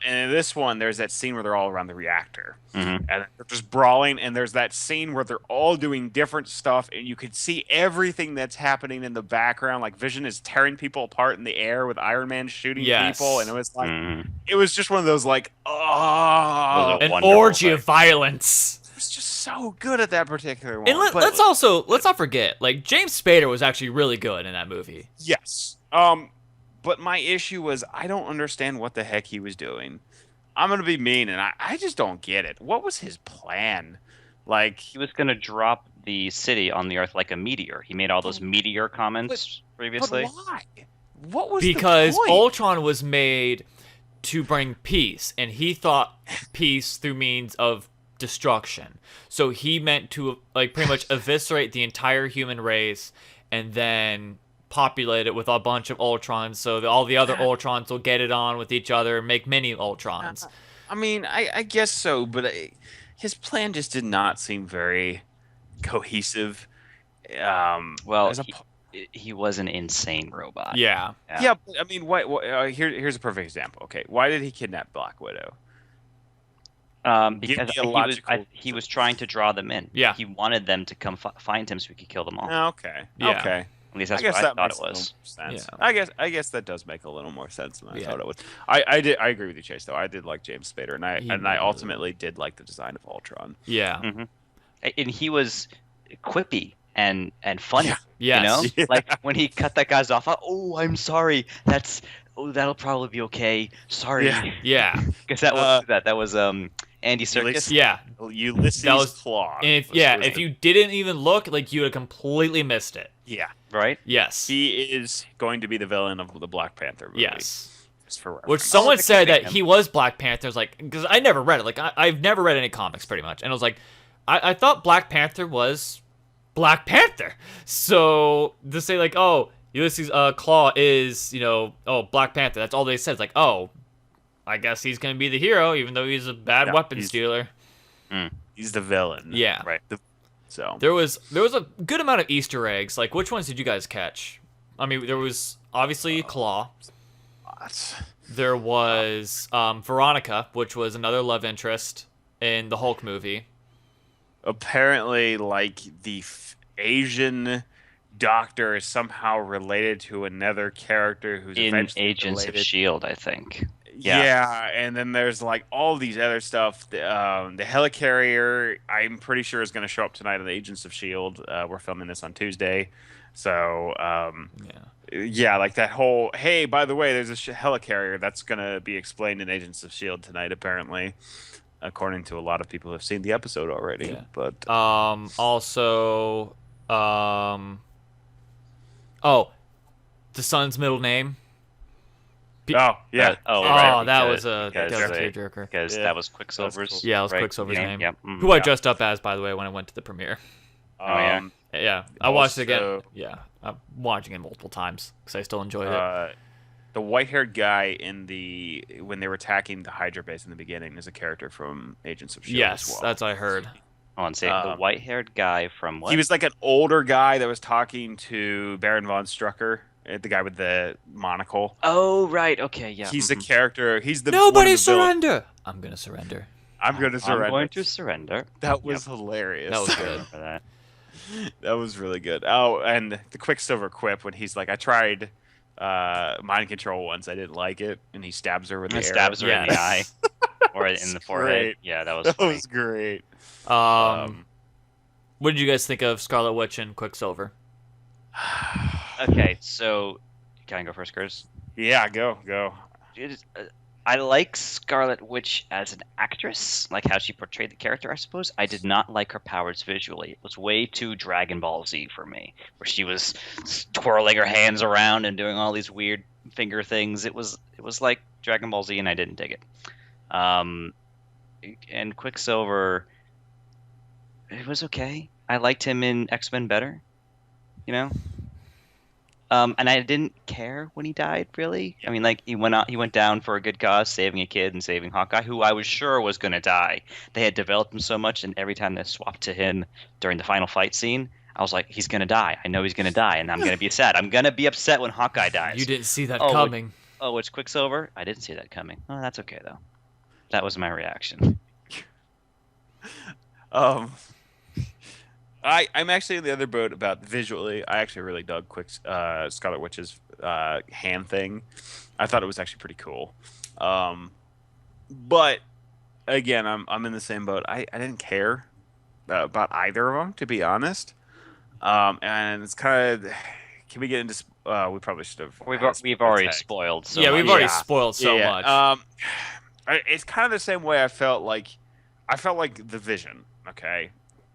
and in this one, there's that scene where they're all around the reactor. Mhm. And they're just brawling, and there's that scene where they're all doing different stuff, and you can see everything that's happening in the background. Like Vision is tearing people apart in the air with Iron Man shooting Yes. people, and it was like Mhm. it was just one of those like, Those oh, are an wonderful orgy of fight. violence. it was just so good at that particular one. And But- let's not forget, like James Spader was actually really good in that movie. yes, but my issue was I don't understand what the heck he was doing. I'm gonna be mean, and I just don't get it. What was his plan? Like, He was gonna drop the city on the Earth like a meteor. He made all those meteor comments previously. but why? What was Because the point? Ultron was made to bring peace, and he thought peace through means of destruction. So he meant to like pretty much eviscerate the entire human race and then populate it with a bunch of Ultrons, so that all the other Ultrons will get it on with each other and make mini Ultrons. I mean, I guess so, but his plan just did not seem very cohesive. Well, as a he was an insane robot. Yeah. yeah, but, I mean, here's a perfect example. Okay, why did he kidnap Black Widow? Because me a logical- he was trying to draw them in. Yeah. He wanted them to come find him so he could kill them all. Oh, okay, Yeah. okay. At least that's I guess what I that thought makes it a little was. more sense. Yeah. I guess that does make a little more sense than I Yeah. thought it would. I agree with you, Chase. Though I did like James Spader, and He I really ultimately did like the design of Ultron. Yeah. And he was quippy and funny. Yes. You know, Yeah. like when he cut that guy's off. Oh, I'm sorry. That'll probably be okay. Sorry. Yeah. Yeah. Because that was Andy Serkis. Yeah. Ulysses That was- Claw. And if was his if name. you didn't even look, like you would have completely missed it. yeah, Right. Yes. he is going to be the villain of the Black Panther movie. Yes. Just for reference. Which someone they said can make that him. he was Black Panther's, like, because I never read it. Like, I've never read any comics, pretty much. And I was like, I thought Black Panther was Black Panther. So to say, like, oh, Ulysses Claw is, Black Panther. That's all they said. It's like, oh, I guess he's going to be the hero, even though he's a bad No, weapon he's- stealer. he's the villain. Yeah. Right. So There was a good amount of Easter eggs. Like, which ones did you guys catch? I mean, there was obviously Claw. There was Veronica, which was another love interest in the Hulk movie. apparently, like Asian doctor is somehow related to another character who's In eventually Agents of related. Shield, I think. Yeah, and then there's like all these other stuff. The helicarrier, I'm pretty sure, is going to show up tonight on the Agents of Shield. We're filming this on Tuesday, so yeah, like that whole hey, by the way, there's a helicarrier that's going to be explained in Agents of Shield tonight, apparently, according to a lot of people who have seen the episode already. Yeah. But Also, oh, the son's middle name. oh yeah, Oh, that because- was a because they- tearjerker. Because Yeah, that was that's Quicksilver's. cool. Yeah, it was right? Quicksilver's name. Yep. Who I Yeah. dressed up as, by the way, when I went to the premiere. yeah. Yeah, I watched it again. Also- Yeah, I'm watching it multiple times because I still enjoyed it. The white-haired guy when they were attacking the Hydra base in the beginning is a character from Agents of Shield Yes, as well. that's what I heard. Hold on, say the white-haired guy from what? He was like an older guy that was talking to Baron von Strucker, the guy with the monocle. Oh, right. Okay, yeah. He's the character. He's the Nobody one of the villains. surrender. I'm gonna surrender. I'm going to surrender. I'm going to surrender. That was hilarious. That was I good. remember that. That was really good. Oh, and the Quicksilver quip when he's like, "I tried mind control once. I didn't like it," and he stabs her with the He stabs her in the eye Yes. or in the forehead. Great. Yeah, that was That funny. was great. What did you guys think of Scarlet Witch and Quicksilver? Okay, so can I go first, Chris? Yeah, go. I like Scarlet Witch as an actress, like how she portrayed the character, I suppose. I did not like her powers visually. It was way too Dragon Ball Z for me, where she was twirling her hands around and doing all these weird finger things. It was like Dragon Ball Z, and I didn't dig it. And Quicksilver, it was okay. I liked him in X-Men better, you know. And I didn't care when he died, really. I mean, like he went down for a good cause, saving a kid and saving Hawkeye, who I was sure was going to die. They had developed him so much, and every time they swapped to him during the final fight scene, I was like, he's going to die. I know he's going to die, and I'm going to be sad. I'm going to be upset when Hawkeye dies. You didn't see that Oh, coming. Oh, it's Quicksilver? I didn't see that coming. Oh, that's okay, though. That was my reaction. I'm actually in the other boat about visually. I actually really dug Scarlet Witch's hand thing. I thought it was actually pretty cool. But again, I'm in the same boat. I didn't care about either of them, to be honest. And it's kind of. Can we get into? We probably should have. We've already spoiled so Yeah, much. we've already Yeah. spoiled so much. It's kind of the same way I felt like the Vision. Okay,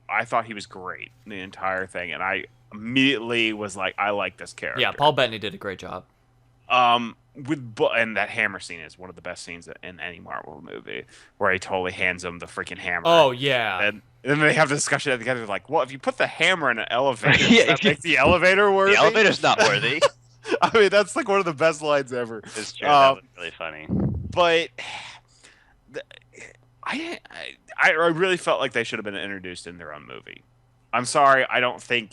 I thought he was great the entire thing, and I immediately was like, I like this character. Yeah, Paul Bettany did a great job. And that hammer scene is one of the best scenes in any Marvel movie, where he totally hands him the freaking hammer. Oh yeah. And then they have a discussion together, like, well, if you put the hammer in an elevator, Yeah, does that make the elevator worthy? The elevator's not worthy. I mean, that's like one of the best lines ever. It's true. That was really funny. But I really felt like they should have been introduced in their own movie. I'm sorry, I don't think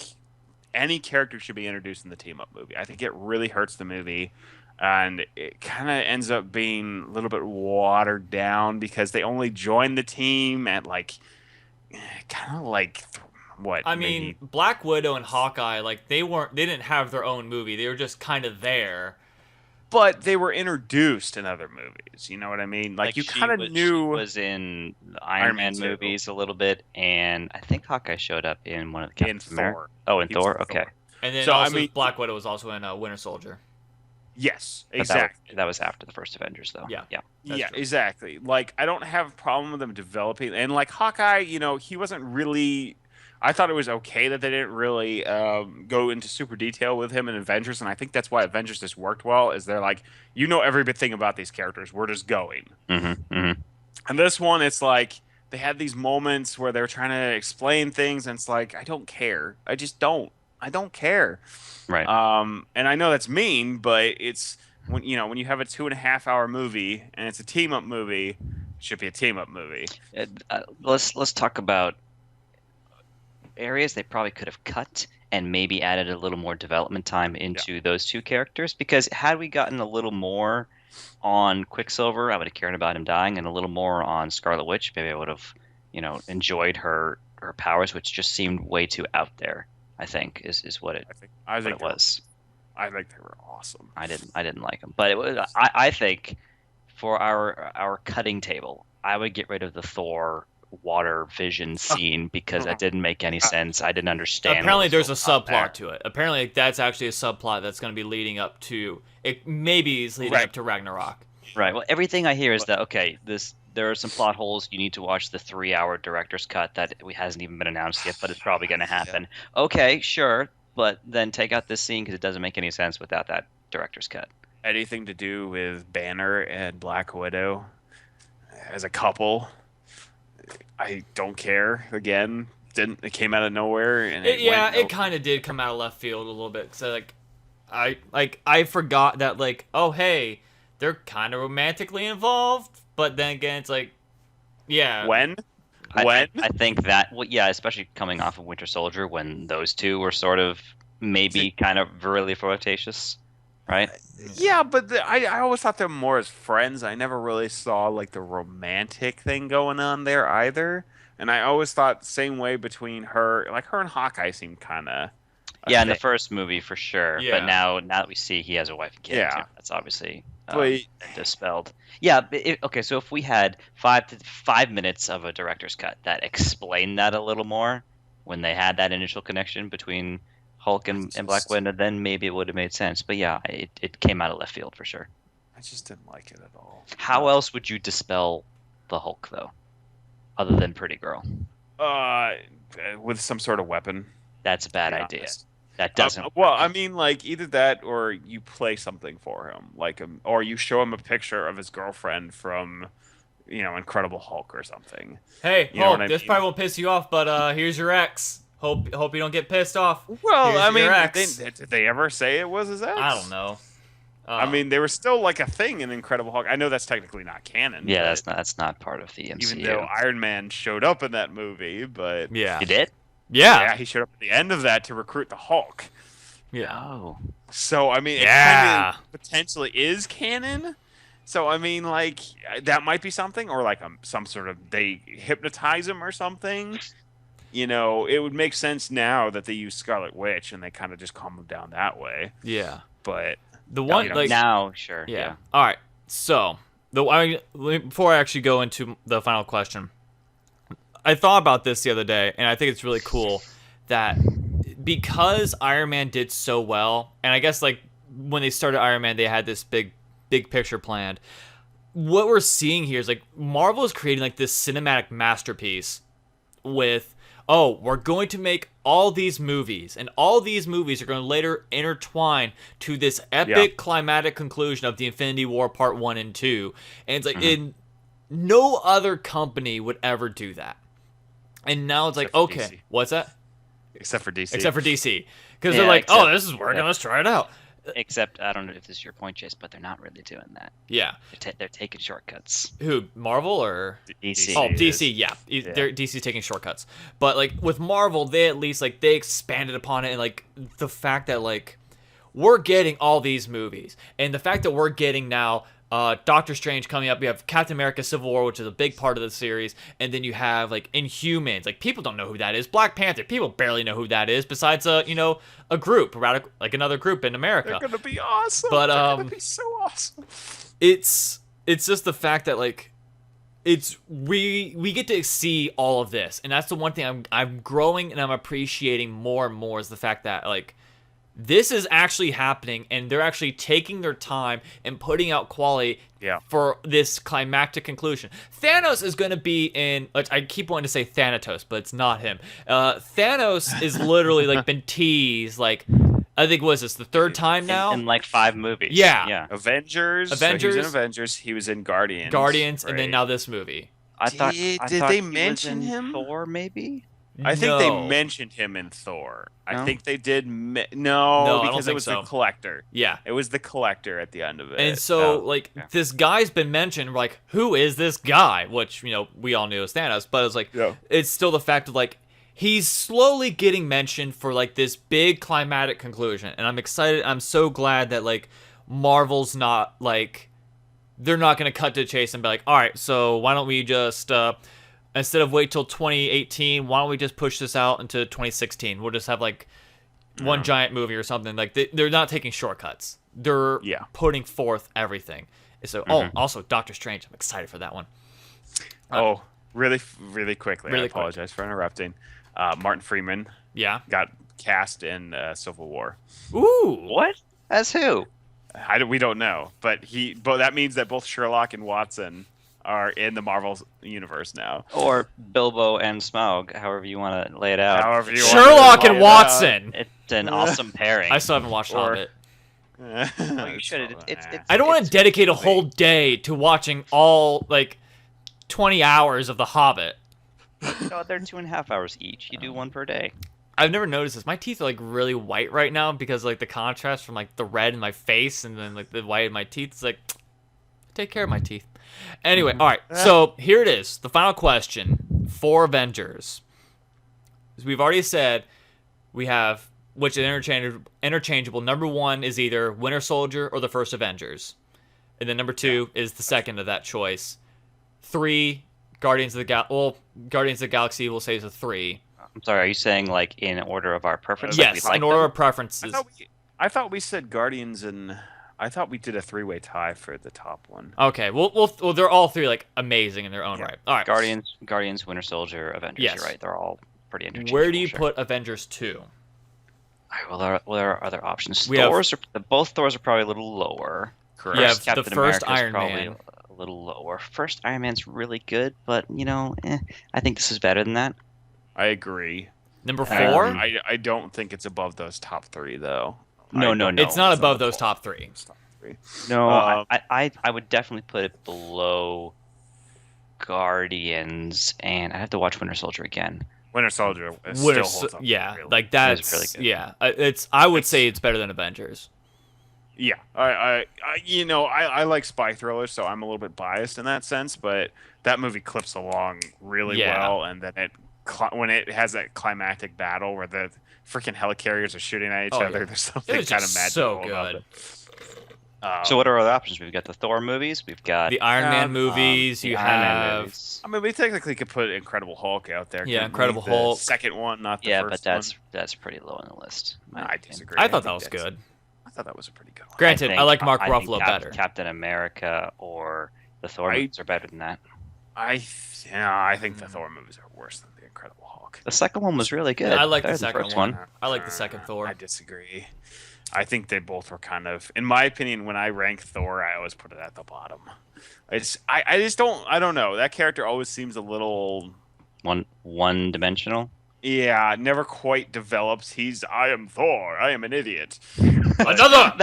any character should be introduced in the team up movie. I think it really hurts the movie, and it kind of ends up being a little bit watered down because they only joined the team at like kind of like what? I mean, Black Widow and Hawkeye, like they didn't have their own movie. They were just kind of there. but they were introduced in other movies. You know what I mean? Like you she kind of was- knew. She was in the Iron Man too. movies a little bit, and I think Hawkeye showed up in one of the in Captain America. Thor. Oh, in He was Thor. in Okay, Thor. And then So, I also mean- Black Widow was also in Winter Soldier. Yes, But exactly. That was after the first Avengers, though. Yeah. Yeah. That's Yeah, true. exactly. Like I don't have a problem with them developing, and like Hawkeye, you know, he wasn't really. I thought it was okay that they didn't really go into super detail with him in Avengers, and I think that's why Avengers just worked well. Is they're like, you know, everything about these characters. We're just going. Mm-hmm. Mm-hmm. And this one, it's like they had these moments where they're trying to explain things, and it's like I don't care. I just don't. I don't care. Right. And I know that's mean, but it's when you have a 2.5 hour movie and it's a team up movie, it should be a team up movie. Let's talk about areas they probably could have cut and maybe added a little more development time into those two characters, because had we gotten a little more on Quicksilver, I would have cared about him dying, and a little more on Scarlet Witch, maybe I would have enjoyed her her powers, which just seemed way too out there. I think is what I think it was. I think they were awesome. I didn't like them, but it was. I think for our cutting table, I would get rid of the Thor water vision scene because that didn't make any sense. I didn't understand. Apparently, what was there's a going on there. subplot to it. Apparently, that's actually a subplot that's going to be leading up to it. Maybe is leading up to Ragnarok. Right. Well, everything I hear is that there are some plot holes. You need to watch the 3-hour director's cut that hasn't even been announced yet, but it's probably going to happen. Yeah. Okay, sure, but then take out this scene because it doesn't make any sense without that director's cut. Anything to do with Banner and Black Widow as a couple, I don't care. Again, it came out of nowhere, and it kind of did come out of left field a little bit. So I forgot that oh hey, they're kind of romantically involved, but then again it's when I think that especially coming off of Winter Soldier when those two were sort of maybe kind of really flirtatious, right? Yeah, but I always thought them more as friends. I never really saw the romantic thing going on there either. And I always thought same way between her and Hawkeye seemed kind of. Yeah, in the first movie for sure. Yeah. But now that we see he has a wife and kid, that's obviously But dispelled. Yeah. Okay. So if we had 5 minutes of a director's cut that explained that a little more, when they had that initial connection between Hulk and Black Widow, then maybe it would have made sense. But yeah, it came out of left field for sure. I just didn't like it at all. How else would you dispel the Hulk though, other than Pretty Girl? With some sort of weapon. That's a bad idea. That doesn't. Well, I mean, either that or you play something for him, or you show him a picture of his girlfriend from, Incredible Hulk or something. Hey, Hulk, this probably won't piss you off, but here's your ex. Hope you don't get pissed off. Well, here's I mean, your ex. did they ever say it was his ex? I don't know. I mean, they were still a thing in Incredible Hulk. I know that's technically not canon. Yeah, that's not part of the MCU. Even though Iron Man showed up in that movie, but yeah, he did. Yeah, he showed up at the end of that to recruit the Hulk. Yeah. Oh. So I mean, it kind of potentially is canon. So I mean, that might be something, or some sort of they hypnotize him or something. It would make sense now that they use Scarlet Witch and they kind of just calm him down that way. Yeah. But the one now, sure. Yeah. All right. So before I actually go into the final question, I thought about this the other day, and I think it's really cool that because Iron Man did so well, and I guess when they started Iron Man, they had this big picture planned. What we're seeing here is Marvel is creating this cinematic masterpiece with, we're going to make all these movies, and all these movies are going to later intertwine to this epic climatic conclusion of the Infinity War Part 1 and 2. And it's no other company would ever do that. And now it's okay, DC. What's that? Except for DC. Because they're this is working, let's try it out. Except, I don't know if this is your point, Chase, but they're not really doing that. Yeah. They're taking shortcuts. Who, Marvel or? DC. Oh, DC, yeah. DC's taking shortcuts. But, with Marvel, they at least, they expanded upon it, and, the fact that, we're getting all these movies. And the fact that we're getting now Doctor Strange coming up. You have Captain America Civil War, which is a big part of the series. And then you have, Inhumans. People don't know who that is. Black Panther, people barely know who that is, besides, a group, another group in America. They're going to be awesome. But, they're going to be so awesome. It's just the fact that, we get to see all of this. And that's the one thing I'm growing and I'm appreciating more and more is the fact that, this is actually happening, and they're actually taking their time and putting out quality for this climactic conclusion. Thanos is going to be in... I keep wanting to say Thanatos, but it's not him. Thanos is literally, been teased, I think, was this the third time now? In 5 movies. Yeah. Avengers. So he was in Avengers. He was in Guardians. Right. And then now this movie. I thought they mention him? Thor, maybe? I think they mentioned him in Thor. No? I think they did. No, because it was the Collector. Yeah. It was the Collector at the end of it. And so, this guy's been mentioned. We're who is this guy? Which, we all knew was Thanos. But it's it's still the fact of, he's slowly getting mentioned for, this big climatic conclusion. And I'm excited. I'm so glad that, Marvel's not, they're not going to cut to the chase and be all right, so why don't we just... instead of wait till 2018, why don't we just push this out into 2016? We'll just have like one giant movie or something. Like they're not taking shortcuts. They're putting forth everything. So also Doctor Strange. I'm excited for that one. Really quickly. Really I apologize for interrupting. Martin Freeman got cast in Civil War. Ooh. What? As who? We don't know, but that means that both Sherlock and Watson are in the Marvel universe now. Or Bilbo and Smaug, however you want to lay it out. However you Sherlock and Watson. It's an awesome pairing. I still haven't watched Hobbit. Well, you should. I don't want to dedicate a whole day to watching all 20 hours of The Hobbit. No, they're 2.5 hours each. You do one per day. I've never noticed this. My teeth are really white right now because the contrast from the red in my face and then the white in my teeth. It's take care of my teeth. Anyway, all right. So here it is. The final question for Avengers. As we've already said, we have which is interchangeable. Number 1 is either Winter Soldier or the first Avengers, and then number 2 is the second of that choice. 3, Guardians of the Galaxy will say is a 3. I'm sorry, are you saying in order of our preference? Yes, in order of preferences. I thought we said Guardians, and I thought we did a 3-way tie for the top one. Okay, well, they're all 3 amazing in their own right. All right, Guardians, Winter Soldier, Avengers. Yes. You're right. They're all pretty interchangeable. Where do you put Avengers 2? All right, well, there are other options. Both Thors are probably a little lower. Correct. You have Captain the first America's Iron probably Man. a little lower. First Iron Man's really good, but I think this is better than that. I agree. Number 4? I don't think it's above those top 3 though. No. It's not above those top 3. No, I would definitely put it below Guardians, and I have to watch Winter Soldier again. Winter Soldier still holds up. Yeah, really. that's really good. yeah. I would say it's better than Avengers. Yeah, I like spy thrillers, so I'm a little bit biased in that sense. But that movie clips along really well, and then when it has that climactic battle where the freaking helicarriers are shooting at each other, there's something kind of magical about it. So what are other options? We've got the Thor movies. We've got the Iron Man movies. You have. I mean, we technically could put Incredible Hulk out there. Yeah, Incredible Hulk. The second one, not the first one. but that's pretty low on the list. I disagree. I thought that was good. I thought that was a pretty good one. Granted, I like Mark I Ruffalo think better. Captain America or the Thor movies are better than that. I think the Thor movies are worse than the Incredible Hulk. The second one was really good. I like the Better than second first one. I like the second Thor. I disagree. I think they both were kind of, in my opinion, when I rank Thor, I always put it at the bottom. I don't know. That character always seems a little one dimensional. Yeah, never quite develops. I am Thor. I am an idiot. Another.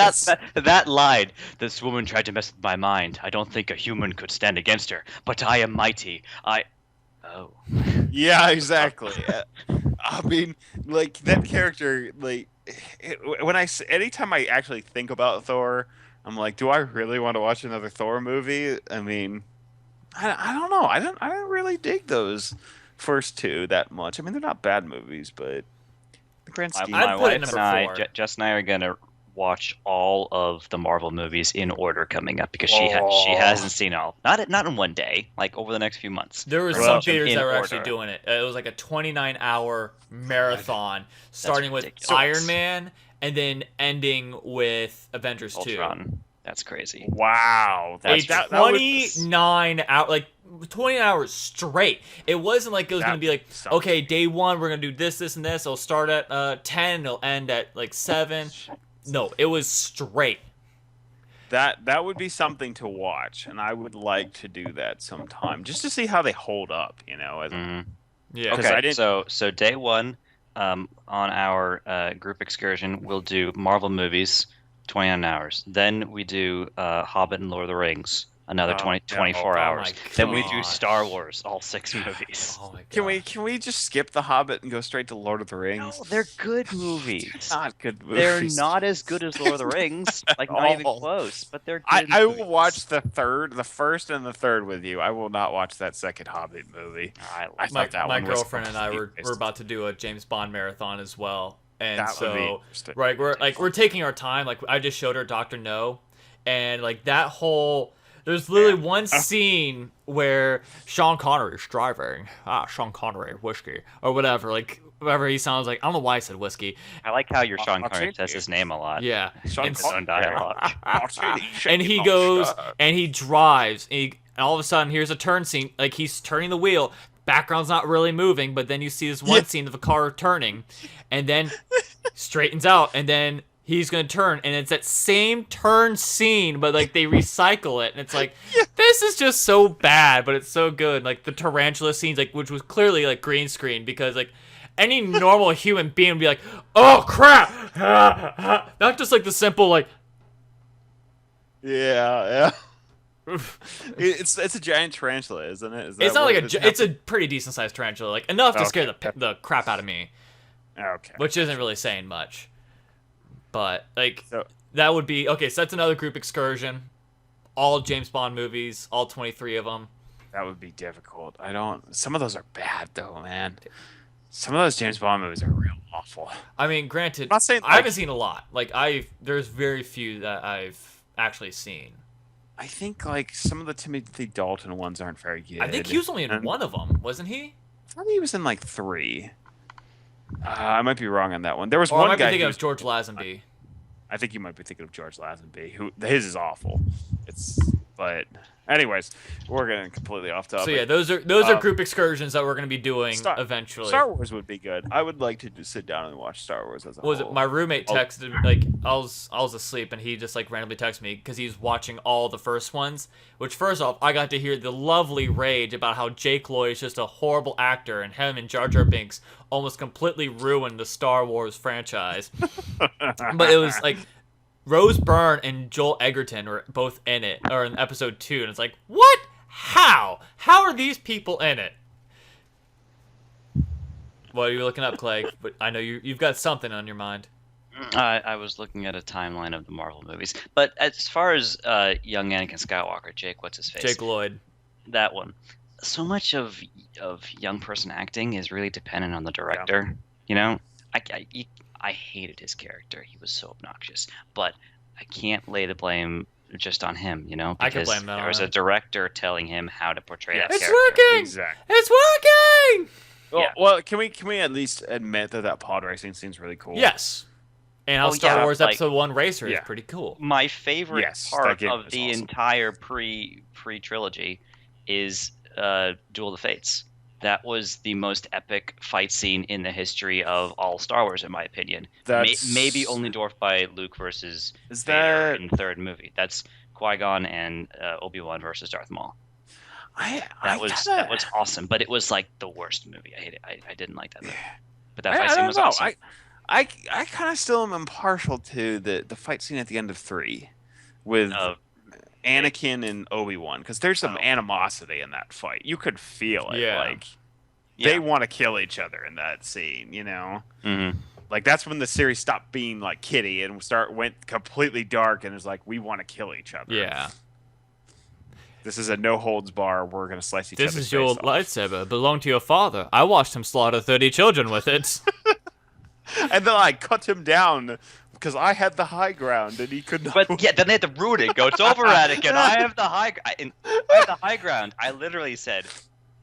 That line. This woman tried to mess with my mind. I don't think a human could stand against her. But I am mighty. Oh. Yeah, exactly. I mean, that character, anytime I actually think about Thor, I'm like, do I really want to watch another Thor movie? I mean, I don't know. I don't really dig those first 2 that much. I mean, they're not bad movies, but the grand scheme. I'd My put it wife number and 4. Jess and I are gonna watch all of the Marvel movies in order coming up because she hasn't seen all. Not in one day, over the next few months. There were some theaters that were actually doing it. It was a 29-hour marathon, starting with Iron Man and then ending with Avengers Ultron. 2. That's crazy. Wow, That 20 hours straight. It wasn't like it was going to be okay, day 1 we're going to do this, and this. It'll start at 10, it'll end at 7. No, it was straight. That would be something to watch, and I would like to do that sometime, just to see how they hold up. Yeah. Okay. So day 1, on our group excursion, we'll do Marvel movies, 29 hours. Then we do Hobbit and Lord of the Rings, another 24 hours. Then we do Star Wars, all 6 movies. Oh my God. Can we just skip The Hobbit and go straight to Lord of the Rings? No, they're good movies. Not good movies. They're not as good as Lord of the Rings, not even close. But they're good. I will watch the first and the third with you. I will not watch that second Hobbit movie. I thought that my one was girlfriend and I were completely about to do a James Bond marathon as well, and That would be so interesting. we're taking our time. I just showed her Doctor No, and that whole There's literally one scene where Sean Connery is driving. Sean Connery, whiskey. Or whatever. Like, whatever he sounds like. I don't know why I said whiskey. I like how your Sean Connery Martini. says his name a lot. Yeah. Sean His own dialogue. And he goes, and he drives. And all of a sudden, here's a turn scene. Like, he's turning the wheel. Background's not really moving, but then you see this one scene of a car turning. And then straightens out. And then he's gonna turn, and it's that same turn scene, but like they recycle it, and it's like, this is just so bad, but it's so good. Like the tarantula scenes, like which was clearly like green screen, because like any normal human being would be like, oh crap, not just like the simple like, Yeah. It's a giant tarantula, isn't it? Is that it's not what like it's a pretty decent sized tarantula, like enough to scare the crap out of me, Okay. which isn't really saying much. But, like, So- that would be... Okay, so that's another group excursion. All James Bond movies, all 23 of them. That would be difficult. Some of those are bad, though, man. Some of those James Bond movies are real awful. I mean, granted, I'm not saying, I haven't seen a lot. Like, there's very few that I've actually seen. I think, like, some of the Timothy Dalton ones aren't very good. I think he was only in one of them, wasn't he? I thought he was in, like, 3. I might be wrong on that one. There was Or I one might be guy. thinking of George Lazenby. I think you might be thinking of George Lazenby, who his is awful. But anyways, we're getting completely off topic. So yeah, those are group excursions that we're going to be doing eventually. Star Wars would be good. I would like to just sit down and watch Star Wars as a What was whole. it? My roommate texted like I was asleep, and he just like randomly texted me because he's watching all the first ones. Which first off, I got to hear the lovely rage about how Jake Lloyd is just a horrible actor, and him and Jar Jar Binks almost completely ruined the Star Wars franchise. But it was like Rose Byrne and Joel Egerton were both in it, or in episode 2, and it's like, what? How are these people in it? What are you looking up, Clay? But I know you've got something on your mind. I was looking at a timeline of the Marvel movies, but as far as young Anakin Skywalker, Jake, what's his face? Jake Lloyd. That one. So much of young person acting is really dependent on the director. You know, I hated his character. He was so obnoxious, but I can't lay the blame just on him. You know, I can because blame that there on was him. a director telling him how to portray that It's character. working. Exactly. It's working. Well, Yeah. well, can we at least admit that pod racing scene's really cool? Yes. And how Oh, Star yeah, Wars like- Episode 1 Racer is Yeah. pretty cool. My favorite Yes, that part game of is the awesome. entire pre trilogy is Duel of the Fates. That was the most epic fight scene in the history of all Star Wars, in my opinion. That's Maybe only dwarfed by Luke versus Is Vader that in the third movie. That's Qui-Gon and Obi-Wan versus Darth Maul. That was awesome, but it was like the worst movie. I hate it. I didn't like that movie. But that fight I scene don't was know. awesome. I kind of still am impartial to the fight scene at the end of 3 with Anakin and Obi-Wan, because there's some animosity in that fight. You could feel it. Yeah. Like they want to kill each other in that scene. You know. Mm-hmm. Like that's when the series stopped being like kiddie and went completely dark and was like, we want to kill each other. Yeah. This is a no holds bar. We're gonna slice each This other's is your face off. lightsaber. It belonged to your father. I watched him slaughter 30 children with it. And then I cut him down because I had the high ground and he could not. But yeah, then they had to ruin it. Go, it's over, Anakin. I have the high. I have the high ground. I literally said,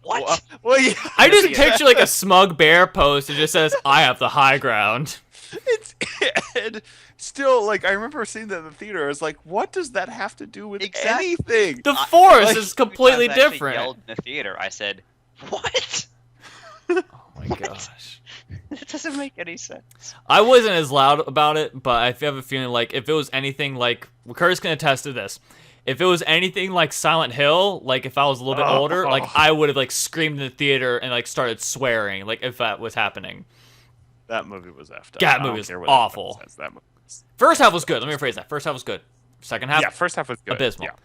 "What?" Well, yeah. I just picture like a smug bear post that just says, I have the high ground. It's and still like I remember seeing that in the theater. I was like, what does that have to do with Exactly. anything? The force like, is completely I actually different. Yelled in the theater. I said, "What?" Oh my gosh. It doesn't make any sense. I wasn't as loud about it, but I have a feeling like if it was anything like, Curtis can attest to this, if it was anything like Silent Hill, like if I was a little bit older, like I would have like screamed in the theater and like started swearing, like if that was happening. That movie was effed up. That I don't movie was care what awful. anyone says. That movie was- First half was good. Let me rephrase that. First half was good. Second half, yeah, first half was good. abysmal. Yeah.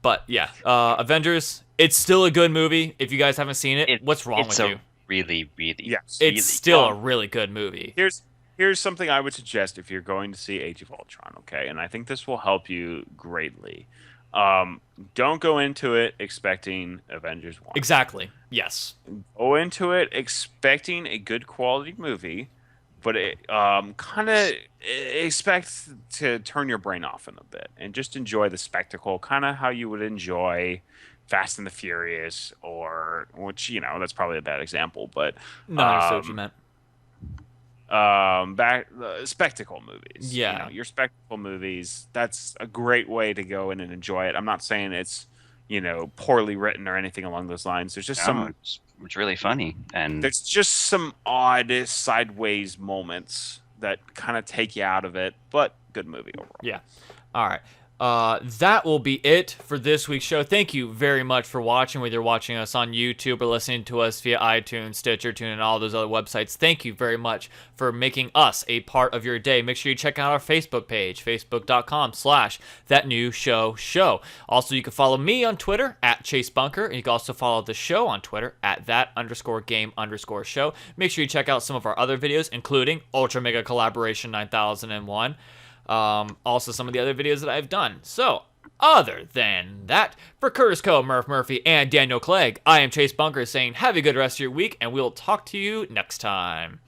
But yeah, Avengers, it's still a good movie. If you guys haven't seen it, what's wrong it's with a you? Really, really. Yes. It's still a really good movie. Here's something I would suggest if you're going to see Age of Ultron, okay? And I think this will help you greatly. Don't go into it expecting Avengers 1. Exactly. Yes. Go into it expecting a good quality movie but it kind of expect to turn your brain off in a bit and just enjoy the spectacle, kind of how you would enjoy Fast and the Furious, or which that's probably a bad example, but No, I understand what you meant. back spectacle movies. Yeah. Your spectacle movies. That's a great way to go in and enjoy it. I'm not saying it's poorly written or anything along those lines. There's just No, it's really funny, and there's just some odd sideways moments that kind of take you out of it, but good movie overall. Yeah. All right. That will be it for this week's show. Thank you very much for watching, whether you're watching us on YouTube or listening to us via iTunes, Stitcher, TuneIn, and all those other websites. Thank you very much for making us a part of your day. Make sure you check out our Facebook page, facebook.com/thatnewshowshow. Also, you can follow me on Twitter @ChaseBunker, and you can also follow the show on Twitter @that_game_show. Make sure you check out some of our other videos, including Ultra Mega Collaboration 9001. Also some of the other videos that I've done. So, other than that, for Curtis Coe, Murph Murphy, and Daniel Clegg, I am Chase Bunker saying have a good rest of your week, and we'll talk to you next time.